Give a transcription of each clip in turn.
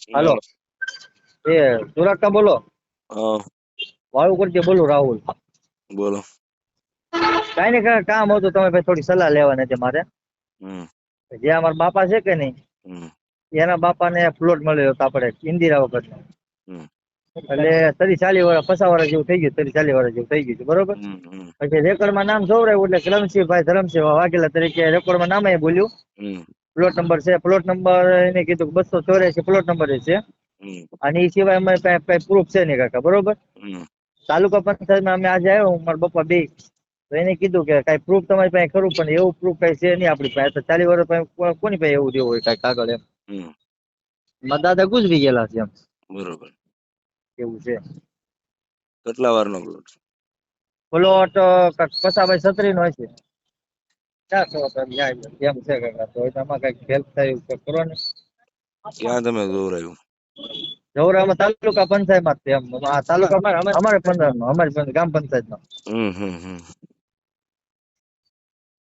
હાલો, હાલો. એ સુરતમાં બોલો. હા, વાળું કરજે બોલું રાહુલ. બોલો. કાંઈ ને કાંઈ કામ હતું, તમે ભાઈ થોડી સલાહ લેવાની હતી મારે. હમ જે અમારા બાપા છે કે નહીં, હમ એના બાપાને પ્લોટ મળ્યો હતો આપણે ઇન્દિરા વખતનો. હમ એટલે 30-40 વર્ષ 50 વર્ષ જેવું થઈ ગયું, 30-40 વર્ષ જેવું થઈ ગયું છે, બરોબર. હમ હમ પછી રેકોર્ડમાં નામ જોવરાયું એટલે ધરમસિંહભાઈ ધરમસિંહ વાઘેલા તરીકે રેકોર્ડમાં નામ એ બોલ્યું. હમ પ્લોટ નંબર છે, પ્લોટ નંબર એને કીધું 284 પ્લોટ નંબર છે. હમ અને એ સિવાય અમારે કાંઈ પ્રૂફ છે નહીં કાકા, બરોબર. હમ તાલુકા પંચાયતમાં અમે આજે આવ્યો, હું મારા પપ્પા બે. તો એને કીધું કે કાંઈ પ્રૂફ તમારી પાસે ખરું, પણ એવું પ્રૂફ કાંઈ છે નહીં આપણી પાસે. તો 40 વર્ષ પાસે કોની પાસે એવું દેવું હોય કાંઈ કાગળ એમ. હમ મારા દાદા ગુજરી ગયેલા છે એમ, બરોબર. એવું છે. કેટલા વારનો પ્લોટ છે? પ્લોટ 50 બાય 36 નો હશે. ક્યાં છો તમે? એમ છે કાકા, તો એમાં કાંઈક હેલ્પ થાય એવું કંઈક કરો ને. ક્યાં તમે દોરાયું? જવરામાં તાલુકા પંચાયતમાં જ છે એમ. આ તાલુકા અમારે 15 અમારી ગ્રામ પંચાયતમાં. હમ હમ હમ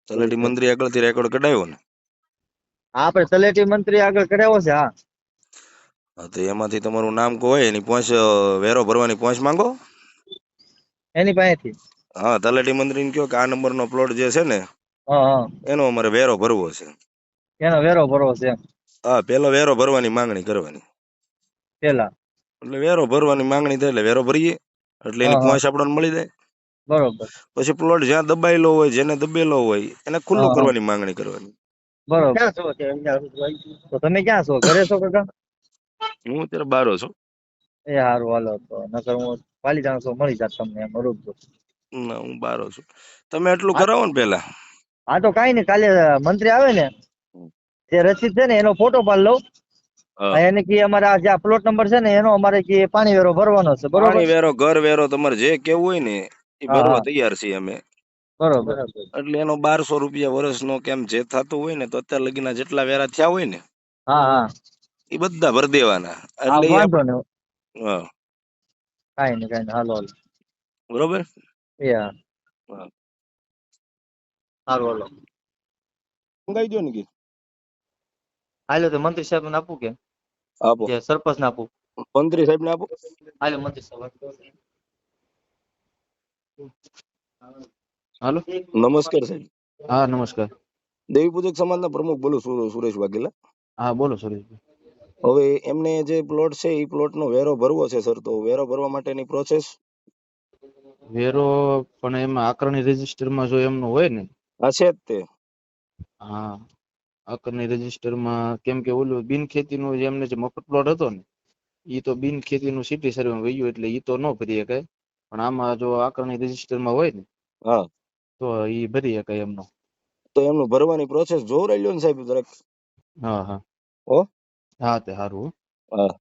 તલાટી મંત્રી આગળથી રેકોર્ડ કઢાવ્યો ને? આપણે તલેટી મંત્રી આગળ કરાવ્યો છે, હા. હા, તો એમાંથી તમારું નામ કોઈ એની પહોંચ વેરો ભરવાની પહોંચ માંગો. એની પાસેથી. હા, તલાટી મંત્રીને કહો કે આ નંબરનો પ્લોટ જે છે ને હા હા, એનો અમારે વેરો ભરવો છે. એનો વેરો ભરવો છે એમ. હા, પેલો વેરો ભરવાની માંગણી કરવાની. પેલા. એટલે વેરો ભરવાની માંગણી થાય એટલે વેરો ભરીએ એટલે હા એની હા, પહોંચ આપણને મળી જાય. બરોબર. પછી પ્લોટ જ્યાં દબાયેલો હોય, જેને દબેલો હોય એને ખુલ્લો હા હા, કરવાની માંગણી કરવાની. બરોબર. તો તમે ક્યાં છો? ઘરે છો કાકા? હું અત્યારે બારો છું. એ સારું, હાલો. તો નકર હું પાલીતાણા છું, મળી જાત તમને એમ રૂબરૂ. ના, હું બારો છું. તમે એટલું કરાવો ને પેલા. હા, તો કાંઈ નહીં, કાલે મંત્રી આવે ને, જે રસીદ છે ને એનો ફોટો પાડી લઉં. હા, એને કે અમારે આ જે પ્લોટ નંબર છે ને એનો અમારે કે પાણી વેરો ભરવાનો છે, બરોબર. પાણી વેરો, ઘર વેરો, તમારે જે કેવું હોય ને એ હા હા, ભરવા તૈયાર છીએ અમે. બરોબર. એટલે એનો 1200 રૂપિયા વર્ષનો કેમ જે થતું હોય ને, તો અત્યાર લગીના જેટલા વેરા થયા હોય ને હા હા, એ બધા ભરી દેવાના. હા, એટલે એ વાંધો નહીં. હા, કાંઈ નહીં, કાંઈ નહીં, હાલો હાલો. બરોબર. એ હા, હા, સારું, હાલો. મંગાઈ દો ને કે હાલો, તો મંત્રી સાહેબને આપું કે આપો. જે સરપંચને આપું? મંત્રી સાહેબ ને આપો. હાલો, મંત્રી સાહેબ. હાલો. નમસ્કાર સાહેબ. હા, નમસ્કાર. દેવી પૂજક સમાજના પ્રમુખ બોલું, સુરેશ વાઘેલા. હા, બોલો સુરેશભાઈ. હવે એમને જે પ્લોટ છે એ પ્લોટનો વેરો ભરવો છે સર, તો વેરો ભરવા માટેની પ્રોસેસ વેરો પણ એમાં આકારણી રજીસ્ટરમાં જો એમનું હોય ને. હશે જ તે. હા, આકારણી રજીસ્ટરમાં કેમ કે ઓલું બિન ખેતીનું એમને જે મફત પ્લોટ હતો ને એ તો બિન ખેતીનું સિટી સર્વેમાં વહ્યું એટલે એ તો ન ભરી શકાય. પણ આમાં જો આકારણી રજીસ્ટરમાં હોય ને હા, તો એ ભરી શકાય એમનો. તો એમનું ભરવાની પ્રોસેસ જોવરાઈ લ્યો ને સાહેબ જરાક. હા હા, હો. હા તે સારું. હા.